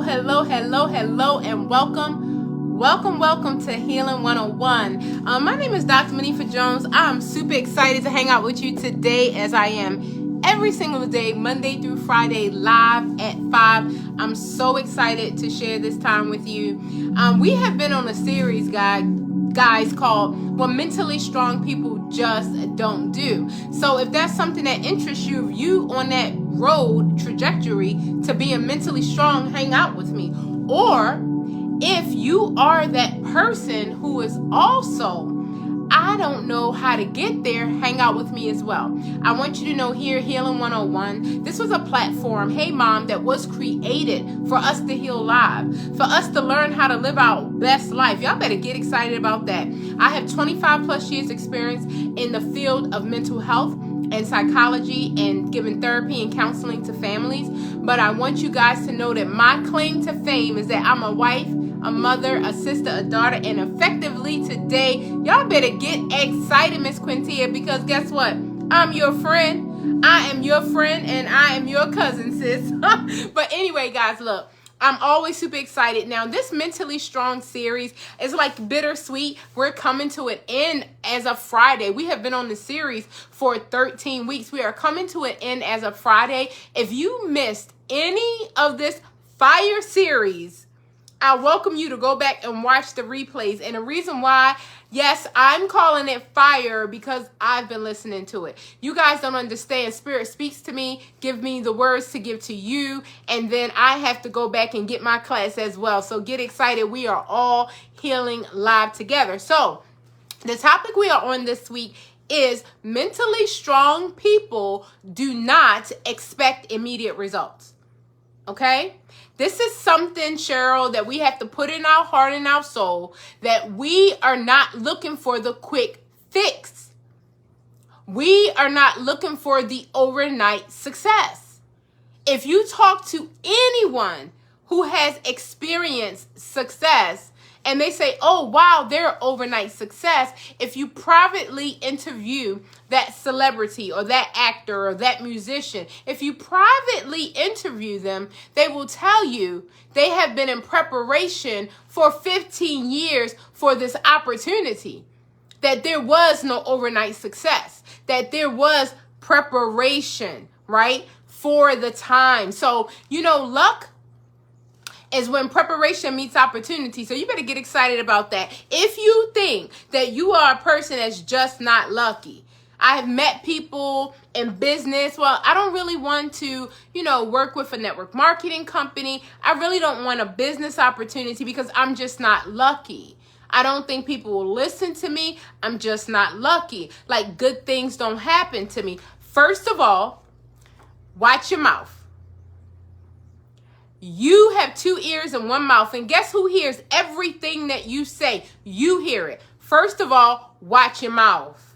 hello, and welcome to Healing 101. My name is DrMonifa Jones. I'm super excited to hang out with you today, as I am every single day, Monday through Friday, live at 5. I'm so excited to share this time with you. We have been on a series, guys, called What Mentally Strong People Just Don't Do. So if that's something that interests you, if you on that road trajectory to being mentally strong, hang out with me. Or if you are that person who is also, I don't know how to get there, hang out with me as well. I want you to know here, Healing 101, this was a platform, hey mom, that was created for us to heal live, for us to learn how to live our best life. Y'all better get excited about that. I have 25 plus years experience in the field of mental health and psychology and giving therapy and counseling to families. But I want you guys to know that my claim to fame is that I'm a wife, a mother, a sister, a daughter, and effectively today, y'all better get excited, Miss Quintia, because guess what? I'm your friend. I am your friend, and I am your cousin, sis. But anyway, guys, look. I'm always super excited. Now, this Mentally Strong series is like bittersweet. We're coming to an end as of Friday. We have been on the series for 13 weeks. We are coming to an end as of Friday. If you missed any of this fire series, I welcome you to go back and watch the replays. And the reason why, yes, I'm calling it fire because I've been listening to it. You guys don't understand. Spirit speaks to me, give me the words to give to you, and then I have to go back and get my class as well. So get excited. We are all healing live together. So the topic we are on this week is mentally strong people do not expect immediate results. Okay? This is something, Cheryl, that we have to put in our heart and our soul, that we are not looking for the quick fix. We are not looking for the overnight success. If you talk to anyone who has experienced success and they say, oh, wow, they're overnight success, if you privately interview that celebrity or that actor or that musician, if you privately interview them, they will tell you they have been in preparation for 15 years for this opportunity, that there was no overnight success, that there was preparation, right, for the time. So, luck is when preparation meets opportunity. So you better get excited about that. If you think that you are a person that's just not lucky, I have met people in business. Well, I don't really want to, work with a network marketing company. I really don't want a business opportunity because I'm just not lucky. I don't think people will listen to me. I'm just not lucky. Like, good things don't happen to me. First of all, watch your mouth. You have 2 ears and 1 mouth, and guess who hears everything that you say? You hear it. First of all, watch your mouth.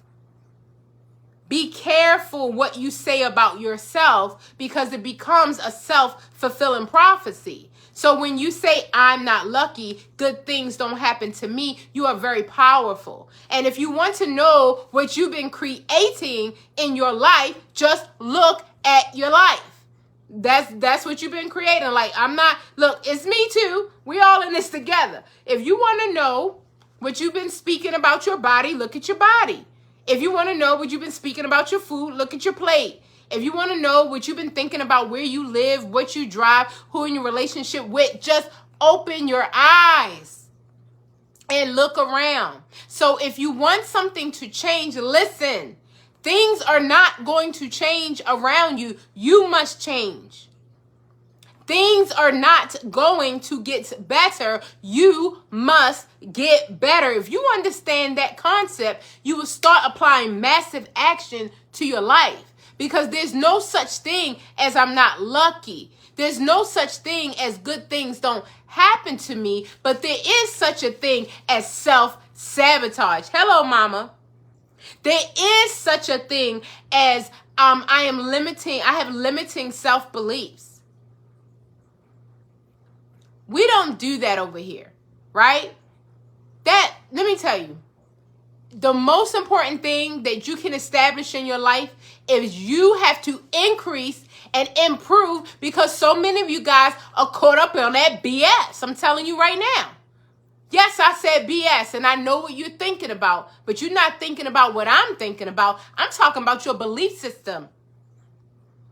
Be careful what you say about yourself because it becomes a self-fulfilling prophecy. So when you say, I'm not lucky, good things don't happen to me, you are very powerful. And if you want to know what you've been creating in your life, just look at your life. That's what you've been creating. Like, look, it's me too. We all in this together. If you want to know what you've been speaking about your body, look at your body. If you want to know what you've been speaking about your food, look at your plate. If you want to know what you've been thinking about where you live, what you drive, who in your relationship with, just open your eyes and look around. So if you want something to change, listen. Things are not going to change around you. You must change. Things are not going to get better. You must get better. If you understand that concept, you will start applying massive action to your life because there's no such thing as I'm not lucky. There's no such thing as good things don't happen to me, but there is such a thing as self-sabotage. Hello, mama. There is such a thing as I have limiting self-beliefs. We don't do that over here, right? Let me tell you, the most important thing that you can establish in your life is you have to increase and improve, because so many of you guys are caught up on that BS. I'm telling you right now. Yes, I said BS, and I know what you're thinking about, but you're not thinking about what I'm thinking about. I'm talking about your belief system.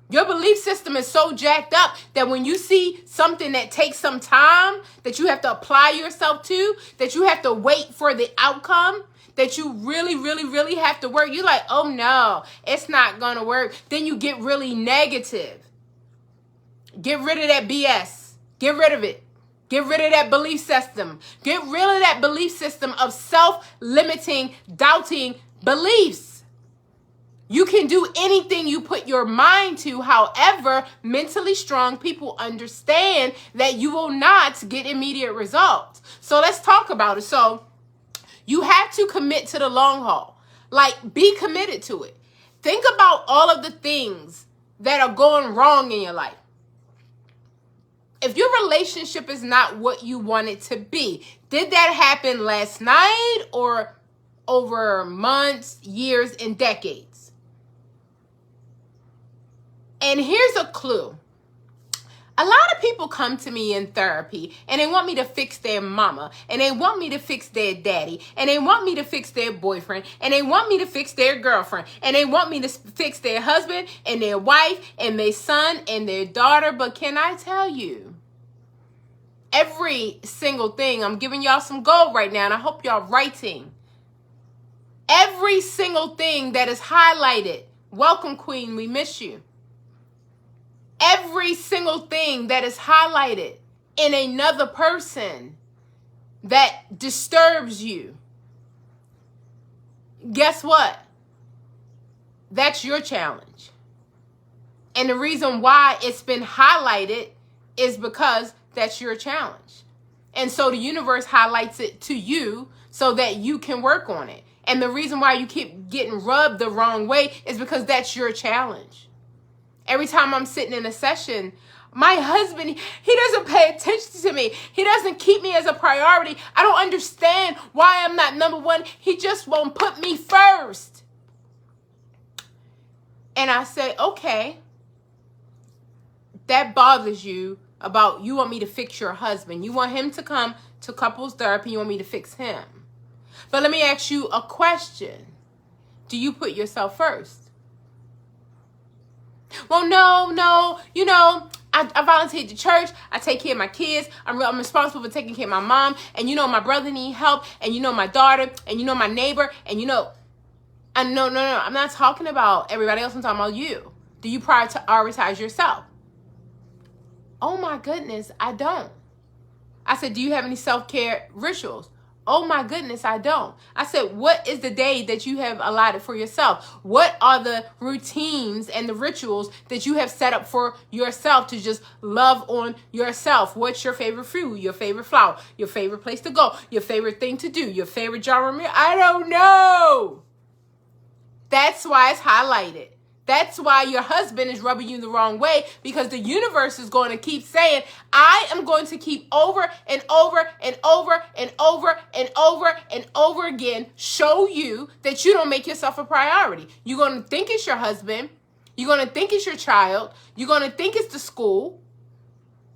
Your belief system is so jacked up that when you see something that takes some time, that you have to apply yourself to, that you have to wait for the outcome, that you really, really, really have to work, you're like, oh no, it's not going to work. Then you get really negative. Get rid of that BS. Get rid of it. Get rid of that belief system. Get rid of that belief system of self-limiting, doubting beliefs. You can do anything you put your mind to. However, mentally strong people understand that you will not get immediate results. So let's talk about it. So you have to commit to the long haul. Like, be committed to it. Think about all of the things that are going wrong in your life. If your relationship is not what you want it to be, did that happen last night or over months, years, and decades? And here's a clue. A lot of people come to me in therapy and they want me to fix their mama, and they want me to fix their daddy, and they want me to fix their boyfriend, and they want me to fix their girlfriend, and they want me to fix their husband and their wife and their son and their daughter. But can I tell you, every single thing, I'm giving y'all some gold right now, and I hope y'all writing. Every single thing that is highlighted, welcome Queen, we miss you. Every single thing that is highlighted in another person that disturbs you, guess what? That's your challenge. And the reason why it's been highlighted is because that's your challenge. And so the universe highlights it to you so that you can work on it. And the reason why you keep getting rubbed the wrong way is because that's your challenge. Every time I'm sitting in a session, my husband, he doesn't pay attention to me. He doesn't keep me as a priority. I don't understand why I'm not number one. He just won't put me first. And I say, okay, that bothers you about you want me to fix your husband. You want him to come to couples therapy. You want me to fix him. But let me ask you a question. Do you put yourself first? Well, no, I volunteer at the church. I take care of my kids. I'm responsible for taking care of my mom. And my brother need help. And my daughter. And my neighbor. And no, I'm not talking about everybody else. I'm talking about you. Do you prioritize yourself? Oh my goodness, I don't. I said, do you have any self-care rituals? Oh my goodness, I don't. I said, what is the day that you have allotted for yourself? What are the routines and the rituals that you have set up for yourself to just love on yourself? What's your favorite food, your favorite flower, your favorite place to go, your favorite thing to do, your favorite genre? I don't know. That's why it's highlighted. That's why your husband is rubbing you the wrong way, because the universe is going to keep saying, I am going to keep over and over and over and over and over and over again show you that you don't make yourself a priority. You're going to think it's your husband. You're going to think it's your child. You're going to think it's the school.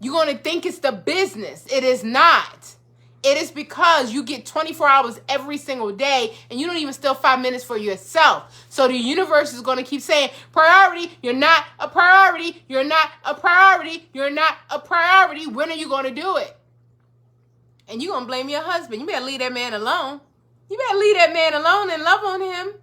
You're going to think it's the business. It is not. It is because you get 24 hours every single day and you don't even steal 5 minutes for yourself. So the universe is going to keep saying, priority, you're not a priority, you're not a priority, you're not a priority. When are you going to do it? And you're going to blame your husband. You better leave that man alone. You better leave that man alone and love on him.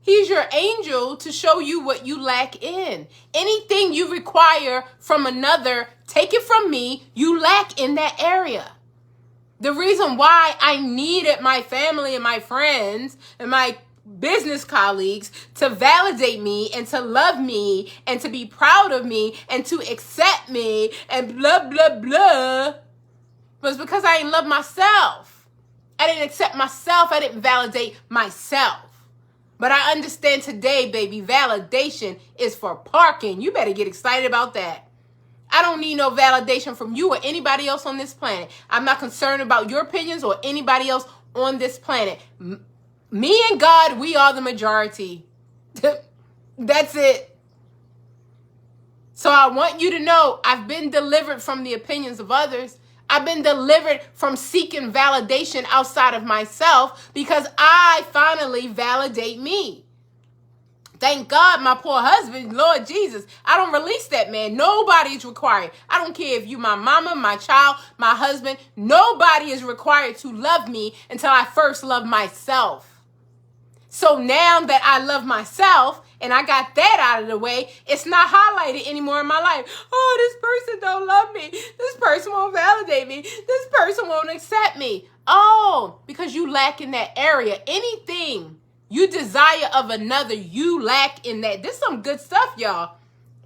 He's your angel to show you what you lack in. Anything you require from another, take it from me, you lack in that area. The reason why I needed my family and my friends and my business colleagues to validate me and to love me and to be proud of me and to accept me and blah, blah, blah was because I didn't love myself. I didn't accept myself. I didn't validate myself. But I understand today, baby, validation is for parking. You better get excited about that. I don't need no validation from you or anybody else on this planet. I'm not concerned about your opinions or anybody else on this planet. Me and God, we are the majority. That's it. So I want you to know I've been delivered from the opinions of others. I've been delivered from seeking validation outside of myself because I finally validate me. Thank God my poor husband, Lord Jesus, I don't release that man. Nobody is required. I don't care if you my mama, my child, my husband. Nobody is required to love me until I first love myself. So now that I love myself and I got that out of the way, it's not highlighted anymore in my life. Oh, this person don't love me. This person won't validate me. This person won't accept me. Oh, because you lack in that area. Anything you desire of another, you lack in that. This is some good stuff, y'all.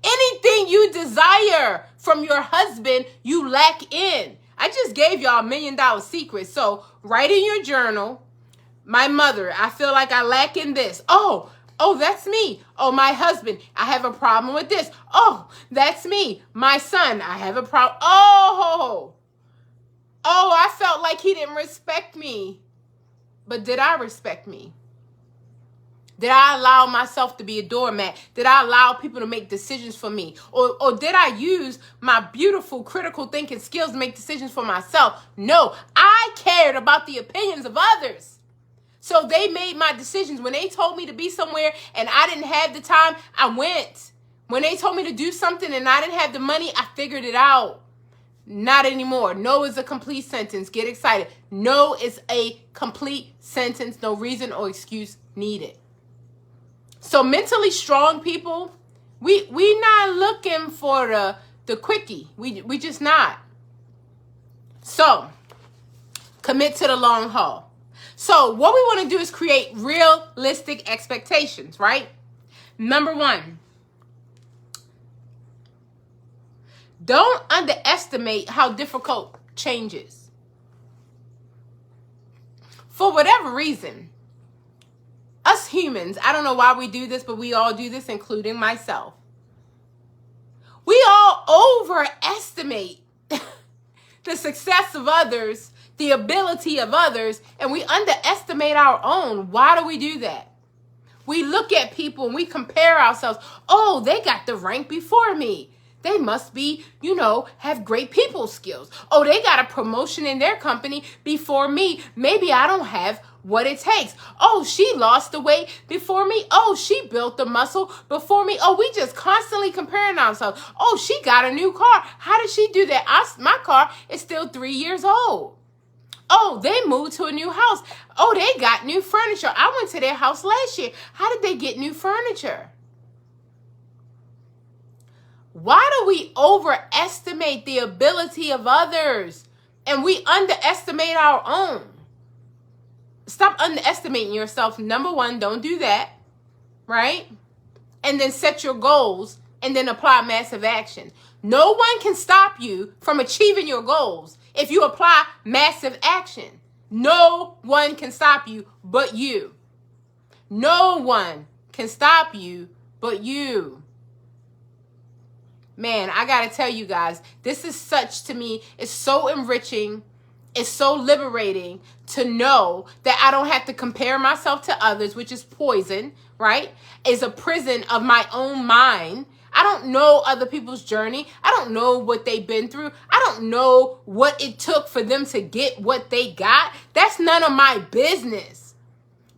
Anything you desire from your husband, you lack in. I just gave y'all $1 million secret. So write in your journal, my mother, I feel like I lack in this. Oh, that's me. Oh, my husband, I have a problem with this. Oh, that's me. My son, I have a problem. Oh, I felt like he didn't respect me. But did I respect me? Did I allow myself to be a doormat? Did I allow people to make decisions for me? Or did I use my beautiful critical thinking skills to make decisions for myself? No, I cared about the opinions of others. So they made my decisions. When they told me to be somewhere and I didn't have the time, I went. When they told me to do something and I didn't have the money, I figured it out. Not anymore. No is a complete sentence. Get excited. No is a complete sentence. No reason or excuse needed. So mentally strong people, we not looking for the quickie. We just not. So commit to the long haul. So what we want to do is create realistic expectations, right? Number 1, don't underestimate how difficult change is. For whatever reason, us humans, I don't know why we do this, but we all do this, including myself. We all overestimate the success of others, the ability of others, and we underestimate our own. Why do we do that? We look at people and we compare ourselves. Oh, they got the rank before me. They must be, have great people skills. Oh, they got a promotion in their company before me. Maybe I don't have what it takes. Oh, she lost the weight before me. Oh, she built the muscle before me. Oh, we just constantly comparing ourselves. Oh, she got a new car. How did she do that? My car is still 3 years old. Oh, they moved to a new house. Oh, they got new furniture. I went to their house last year. How did they get new furniture? Why do we overestimate the ability of others and we underestimate our own? Stop underestimating yourself. Number 1, don't do that, right? And then set your goals and then apply massive action. No one can stop you from achieving your goals if you apply massive action. No one can stop you but you. No one can stop you but you. Man, I got to tell you guys, this is to me, it's so enriching. It's so liberating to know that I don't have to compare myself to others, which is poison, right? It's a prison of my own mind. I don't know other people's journey. I don't know what they've been through. I don't know what it took for them to get what they got. That's none of my business.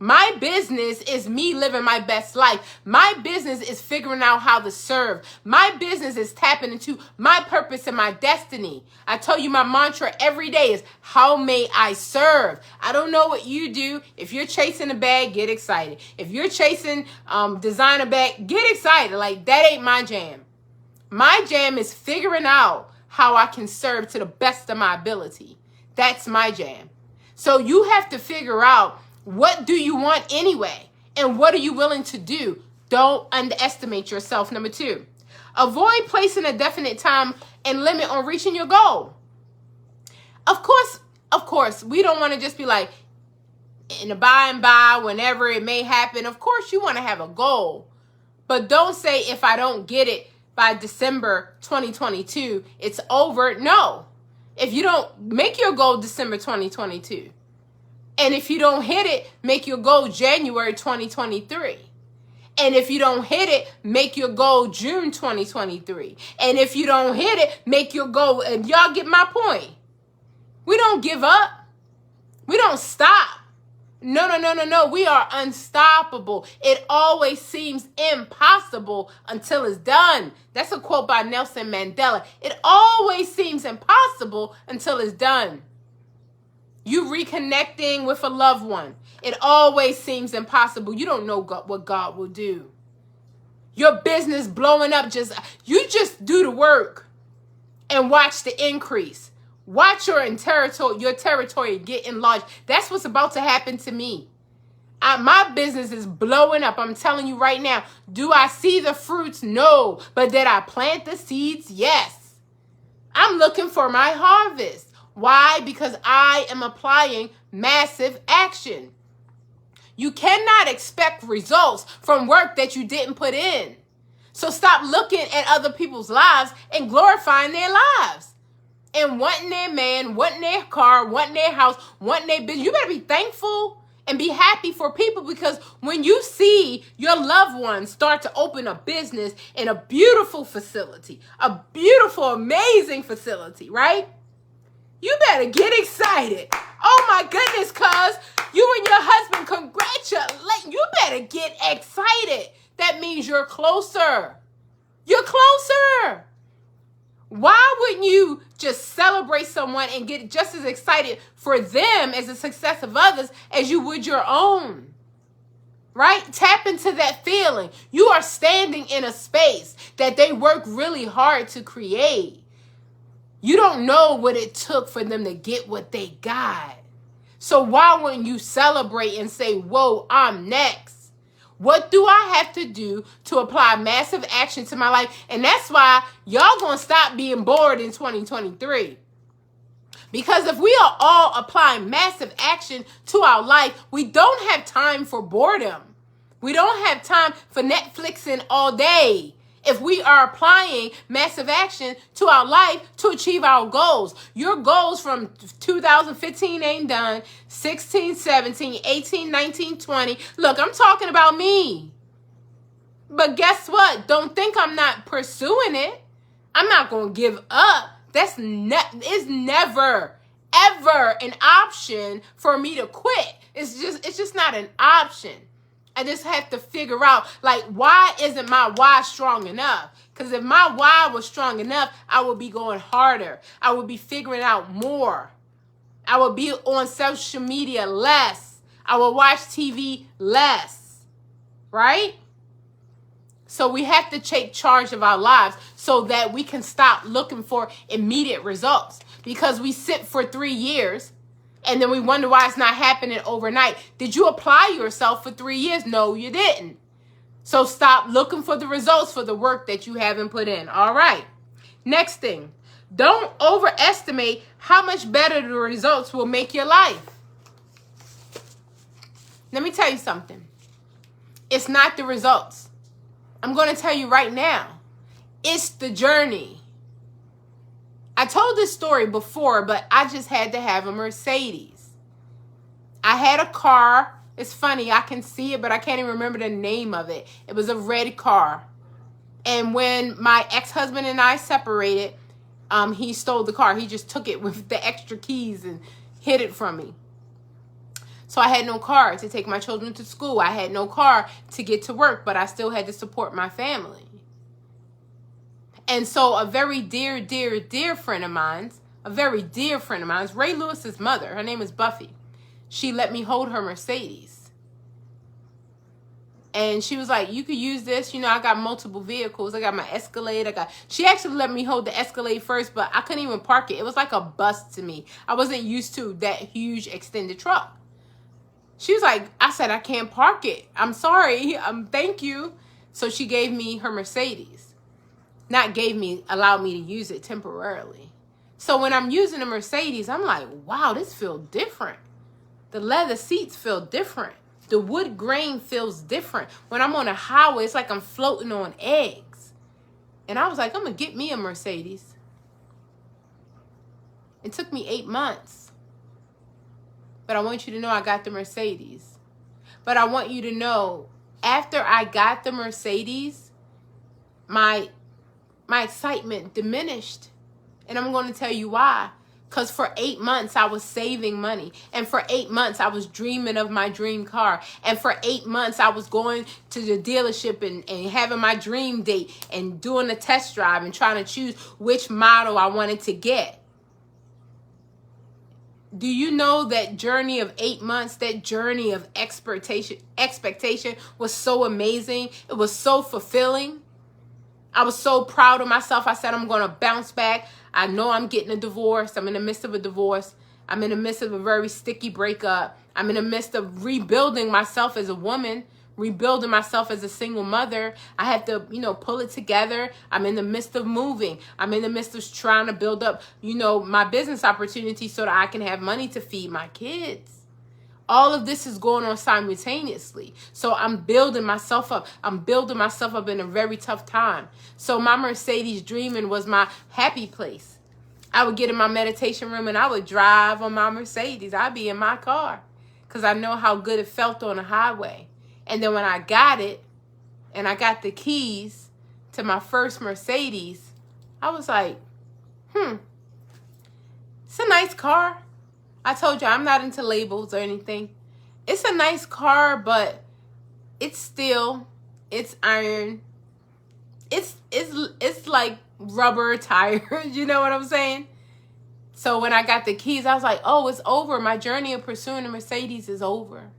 My business is me living my best life. My business is figuring out how to serve. My business is tapping into my purpose and my destiny. I tell you, my mantra every day is, how may I serve? I don't know what you do. If you're chasing a bag, get excited. If you're chasing designer bag, get excited. Like, that ain't my jam. My jam is figuring out how I can serve to the best of my ability. That's my jam. So you have to figure out, what do you want anyway? And what are you willing to do? Don't underestimate yourself. Number 2, avoid placing a definite time and limit on reaching your goal. Of course, we don't want to just be like, in the by and by, whenever it may happen. Of course, you want to have a goal. But don't say, if I don't get it by December 2022, it's over. No. If you don't make your goal December 2022, And if you don't hit it, make your goal January 2023. And if you don't hit it, make your goal June 2023. And if you don't hit it, make your goal. And y'all get my point. We don't give up. We don't stop. No. We are unstoppable. It always seems impossible until it's done. That's a quote by Nelson Mandela. It always seems impossible until it's done. You reconnecting with a loved one. It always seems impossible. You don't know what God will do. Your business blowing up, you just do the work and watch the increase. Watch your territory get enlarged. That's what's about to happen to me. My business is blowing up. I'm telling you right now. Do I see the fruits? No. But did I plant the seeds? Yes. I'm looking for my harvest. Why? Because I am applying massive action. You cannot expect results from work that you didn't put in. So stop looking at other people's lives and glorifying their lives. And wanting their man, wanting their car, wanting their house, wanting their business. You better be thankful and be happy for people, because when you see your loved ones start to open a business in a beautiful facility, a beautiful, amazing facility, right? You better get excited. Oh my goodness, cuz you and your husband, congratulate. You better get excited. That means you're closer. You're closer. Why wouldn't you just celebrate someone and get just as excited for them as the success of others as you would your own? Right? Tap into that feeling. You are standing in a space that they work really hard to create. You don't know what it took for them to get what they got. So why wouldn't you celebrate and say, whoa, I'm next? What do I have to do to apply massive action to my life? And that's why y'all gonna stop being bored in 2023. Because if we are all applying massive action to our life, we don't have time for boredom. We don't have time for Netflixing all day. If we are applying massive action to our life to achieve our goals. Your goals from 2015 ain't done. 16, 17, 18, 19, 20. Look, I'm talking about me. But guess what? Don't think I'm not pursuing it. I'm not going to give up. It's never, ever an option for me to quit. It's just not an option. I just have to figure out, like, why isn't my why strong enough? Because if my why was strong enough, I would be going harder. I would be figuring out more. I would be on social media less. I would watch TV less. Right? So we have to take charge of our lives so that we can stop looking for immediate results. Because we sit for 3 years and then we wonder why it's not happening overnight. Did you apply yourself for 3 years? No, you didn't. So stop looking for the results for the work that you haven't put in. All right. Next thing. Don't overestimate how much better the results will make your life. Let me tell you something. It's not the results. I'm going to tell you right now. It's the journey. I told this story before, but I just had to have a Mercedes. I had a car. It's funny, I can see it, but I can't even remember the name of it. It was a red car. And when my ex-husband and I separated, he stole the car. He just took it with the extra keys and hid it from me. So I had no car to take my children to school. I had no car to get to work, but I still had to support my family. And so a very dear friend of mine, Ray Lewis's mother, her name is Buffy. She let me hold her Mercedes. And she was like, you could use this. You know, I got multiple vehicles. I got my Escalade. She actually let me hold the Escalade first, but I couldn't even park it. It was like a bus to me. I wasn't used to that huge extended truck. She was like, I said, I can't park it. I'm sorry. Thank you. So she gave me her Mercedes. Allowed me to use it temporarily. So when I'm using a Mercedes, I'm like, wow, this feels different. The leather seats feel different. The wood grain feels different. When I'm on a highway, it's like I'm floating on eggs. And I was like, I'm going to get me a Mercedes. It took me 8 months. But But I want you to know I got the Mercedes. But I want you to know, after I got the Mercedes, my excitement diminished. And I'm going to tell you why. Because for 8 months, I was saving money. And for 8 months, I was dreaming of my dream car. And for 8 months, I was going to the dealership and having my dream date and doing a test drive and trying to choose which model I wanted to get. Do you know that journey of 8 months, that journey of expectation was so amazing? It was so fulfilling. I was so proud of myself. I said, I'm going to bounce back. I know I'm getting a divorce. I'm in the midst of a divorce. I'm in the midst of a very sticky breakup. I'm in the midst of rebuilding myself as a woman, rebuilding myself as a single mother. I have to, pull it together. I'm in the midst of moving. I'm in the midst of trying to build up, my business opportunity so that I can have money to feed my kids. All of this is going on simultaneously. So I'm building myself up. I'm building myself up in a very tough time. So my Mercedes dreaming was my happy place. I would get in my meditation room and I would drive on my Mercedes. I'd be in my car because I know how good it felt on the highway. And then when I got it and I got the keys to my first Mercedes, I was like, it's a nice car. I told you I'm not into labels or anything. It's a nice car, but it's iron. It's like rubber tires. You know what I'm saying? So when I got the keys, I was like, oh, it's over. My journey of pursuing a Mercedes is over.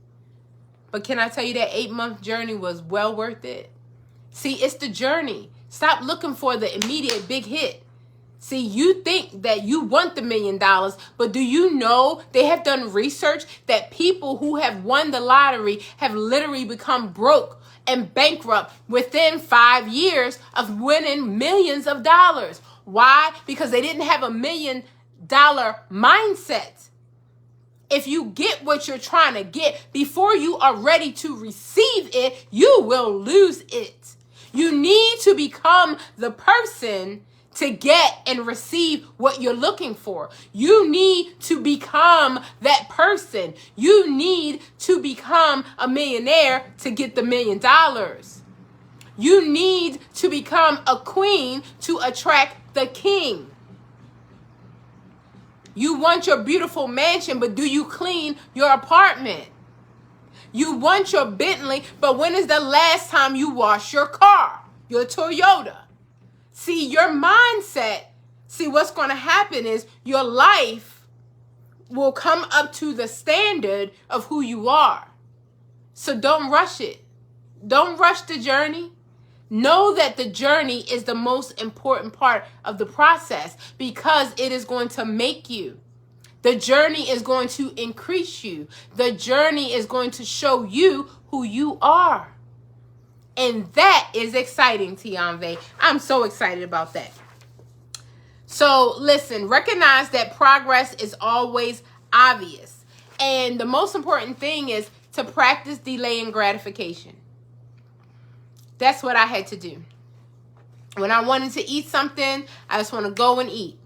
But can I tell you that 8-month journey was well worth it? See, it's the journey. Stop looking for the immediate big hit. See, you think that you want the $1 million, but do you know they have done research that people who have won the lottery have literally become broke and bankrupt within 5 years of winning millions of dollars? Why? Because they didn't have $1 million mindset. If you get what you're trying to get before you are ready to receive it, you will lose it. You need to become the person to get and receive what you're looking for. You need to become that person. You need to become a millionaire to get the $1 million. You need to become a queen to attract the king. You want your beautiful mansion, but do you clean your apartment? You want your Bentley, but when is the last time you washed your car, your Toyota? See, your mindset, what's going to happen is your life will come up to the standard of who you are. So don't rush it. Don't rush the journey. Know that the journey is the most important part of the process because it is going to make you. The journey is going to increase you. The journey is going to show you who you are. And that is exciting, Tianve. I'm so excited about that. So listen, recognize that progress is always obvious. And the most important thing is to practice delaying gratification. That's what I had to do. When I wanted to eat something, I just want to go and eat.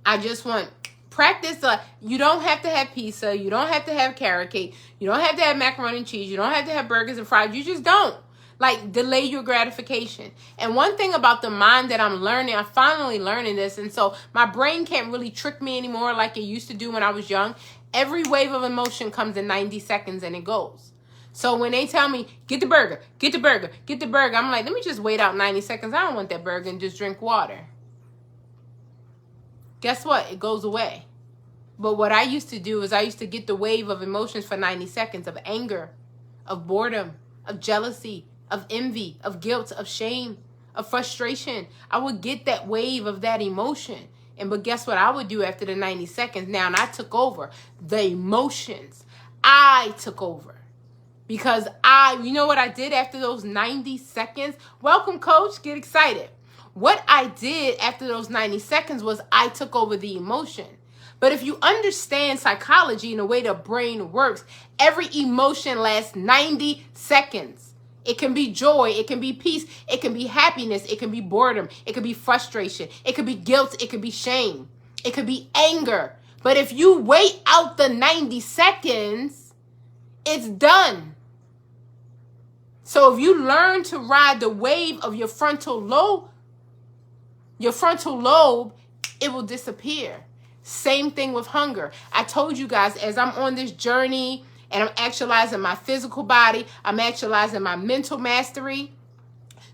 I just want practice. You don't have to have pizza. You don't have to have carrot cake. You don't have to have macaroni and cheese. You don't have to have burgers and fries. You just don't. Like, delay your gratification. And one thing about the mind that I'm learning, I'm finally learning this. And so my brain can't really trick me anymore like it used to do when I was young. Every wave of emotion comes in 90 seconds and it goes. So when they tell me, get the burger, get the burger, get the burger, I'm like, let me just wait out 90 seconds. I don't want that burger and just drink water. Guess what? It goes away. But what I used to do is I used to get the wave of emotions for 90 seconds of anger, of boredom, of jealousy, of envy, of guilt, of shame, of frustration. I would get that wave of that emotion. But guess what I would do after the 90 seconds? Now, and I took over the emotions. I took over. Because you know what I did after those 90 seconds? Welcome, coach. Get excited. What I did after those 90 seconds was I took over the emotion. But if you understand psychology and the way the brain works, every emotion lasts 90 seconds. It can be joy, it can be peace, it can be happiness, it can be boredom, it can be frustration, it can be guilt, it can be shame, it could be anger. But if you wait out the 90 seconds, it's done. So if you learn to ride the wave of your frontal lobe, it will disappear. Same thing with hunger. I told you guys, as I'm on this journey and I'm actualizing my physical body, I'm actualizing my mental mastery,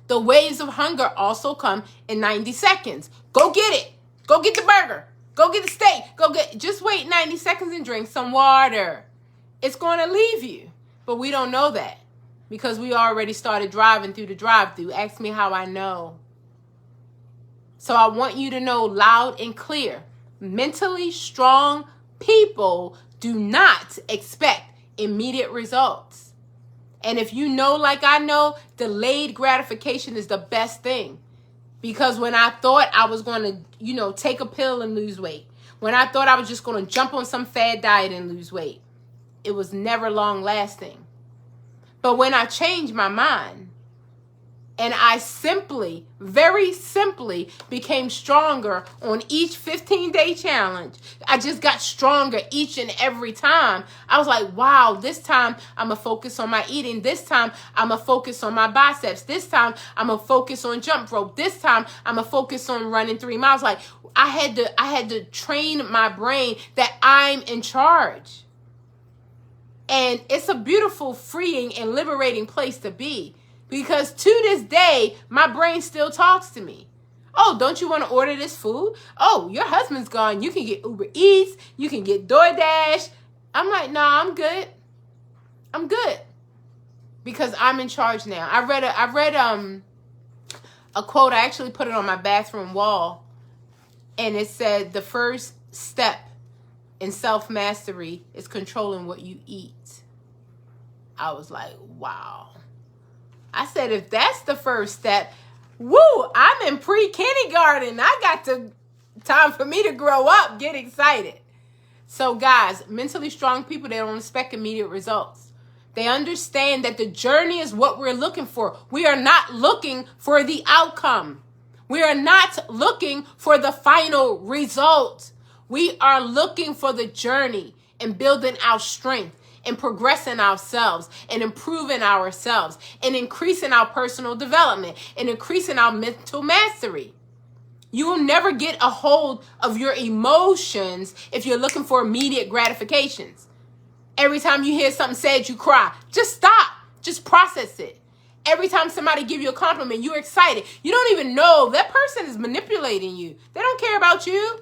the waves of hunger also come in 90 seconds. Go get it. Go get the burger. Go get the steak. Just wait 90 seconds and drink some water. It's going to leave you. But we don't know that because we already started driving through the drive-thru. Ask me how I know. So I want you to know loud and clear. Mentally strong people do not expect immediate results. And if you know, like I know, delayed gratification is the best thing. Because when I thought I was going to, take a pill and lose weight, when I thought I was just going to jump on some fad diet and lose weight, it was never long lasting. But when I changed my mind and I very simply became stronger on each 15-day challenge, I just got stronger each and every time. I was like, wow, this time I'm going to focus on my eating. This time I'm going to focus on my biceps. This time I'm going to focus on jump rope. This time I'm going to focus on running 3 miles. Like I had to train my brain that I'm in charge. And it's a beautiful, freeing, and liberating place to be. Because to this day, my brain still talks to me. Oh, don't you want to order this food? Oh, your husband's gone. You can get Uber Eats. You can get DoorDash. I'm like, no, I'm good. I'm good. Because I'm in charge now. I read a quote. I actually put it on my bathroom wall. And it said, the first step in self-mastery is controlling what you eat. I was like, wow. I said, if that's the first step, woo, I'm in pre-kindergarten. I got time for me to grow up, get excited. So guys, mentally strong people, they don't expect immediate results. They understand that the journey is what we're looking for. We are not looking for the outcome. We are not looking for the final result. We are looking for the journey and building our strength and progressing ourselves and improving ourselves and increasing our personal development and increasing our mental mastery. You will never get a hold of your emotions if you're looking for immediate gratifications. Every time you hear something said, you cry. Just stop. Just process it. Every time somebody give you a compliment, you're excited. You don't even know that person is manipulating you. They don't care about you.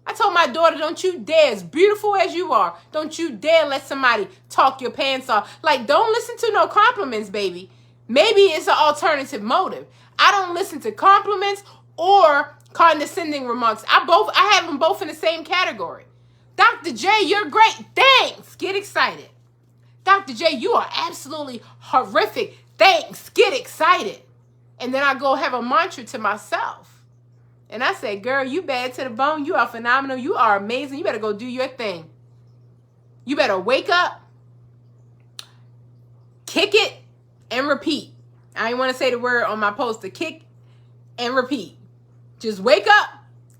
I told my daughter, don't you dare, as beautiful as you are, don't you dare let somebody talk your pants off. Like, don't listen to no compliments, baby. Maybe it's an alternative motive. I don't listen to compliments or condescending remarks. I have them both in the same category. Dr. J, you're great. Thanks. Get excited. Dr. J, you are absolutely horrific. Thanks. Get excited. And then I go have a mantra to myself. And I say, girl, you bad to the bone. You are phenomenal. You are amazing. You better go do your thing. You better wake up, kick it, and repeat. I didn't want to say the word on my poster. Kick and repeat. Just wake up,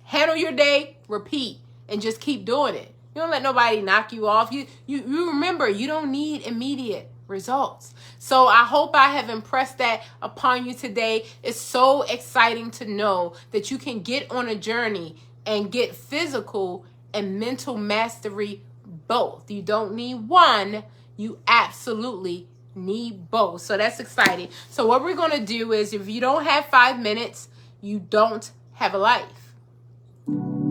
handle your day, repeat, and just keep doing it. You don't let nobody knock you off. You remember, you don't need immediate results. So I hope I have impressed that upon you today. It's so exciting to know that you can get on a journey and get physical and mental mastery both. You don't need one. You absolutely need both. So that's exciting. So what we're going to do is, if you don't have 5 minutes, you don't have a life.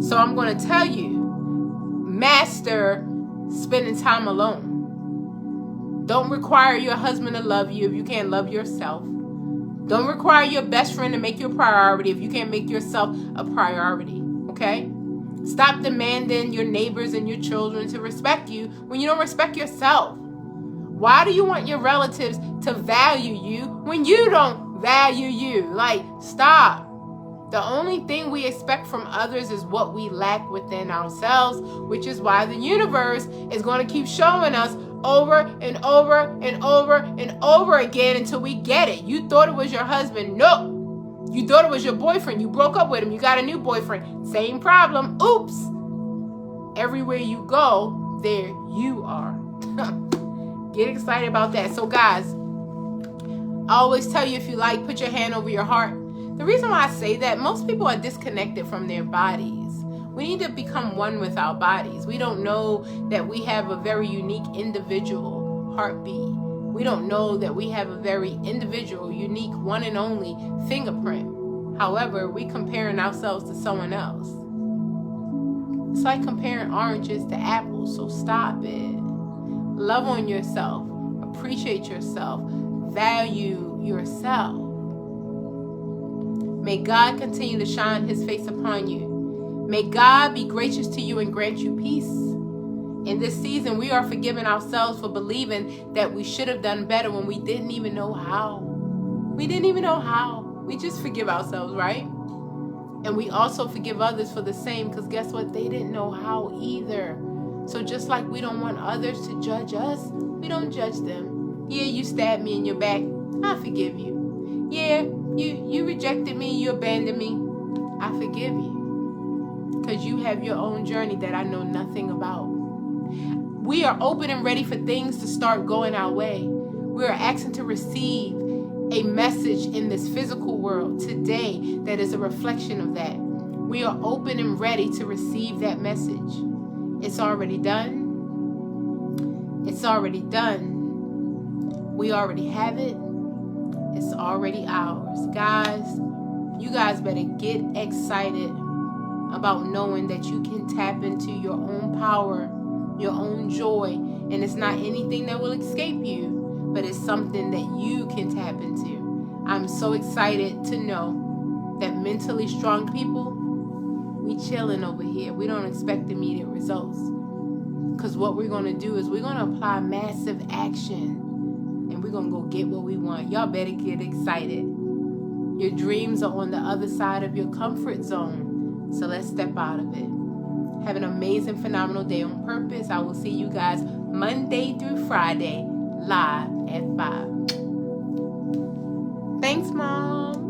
So I'm going to tell you, master spending time alone. Don't require your husband to love you if you can't love yourself. Don't require your best friend to make you a priority if you can't make yourself a priority, okay? Stop demanding your neighbors and your children to respect you when you don't respect yourself. Why do you want your relatives to value you when you don't value you? Like, stop. The only thing we expect from others is what we lack within ourselves, which is why the universe is going to keep showing us over and over and over and over again until we get it. You thought it was your husband. Nope. You thought it was your boyfriend. You broke up with him. You got a new boyfriend. Same problem. Oops. everywhere you go, there you are. Get excited about that. So guys, I always tell you, if you like, put your hand over your heart. The reason why I say that, most people are disconnected from their bodies. We need to become one with our bodies. We don't know that we have a very unique individual heartbeat. We don't know that we have a very individual, unique, one and only fingerprint. However, we comparing ourselves to someone else. It's like comparing oranges to apples, so stop it. Love on yourself, appreciate yourself, value yourself. May God continue to shine his face upon you. May God be gracious to you and grant you peace. In this season, we are forgiving ourselves for believing that we should have done better when we didn't even know how. We didn't even know how. We just forgive ourselves, right? And we also forgive others for the same, because guess what? They didn't know how either. So just like we don't want others to judge us, we don't judge them. Yeah, you stabbed me in your back. I forgive you. Yeah, you rejected me, you abandoned me. I forgive you. Because you have your own journey that I know nothing about. We are open and ready for things to start going our way. We are asking to receive a message in this physical world today that is a reflection of that. We are open and ready to receive that message. It's already done. It's already done. We already have it. It's already ours. Guys, you guys better get excited about knowing that you can tap into your own power, your own joy, and it's not anything that will escape you, but it's something that you can tap into. I'm so excited to know that mentally strong people, we chilling over here. We don't expect immediate results, because what we're going to do is we're going to apply massive action, and we're going to go get what we want. Y'all better get excited. Your dreams are on the other side of your comfort zone, so let's step out of it. Have an amazing, phenomenal day on purpose. I will see you guys Monday through Friday, live at 5. Thanks, Mom.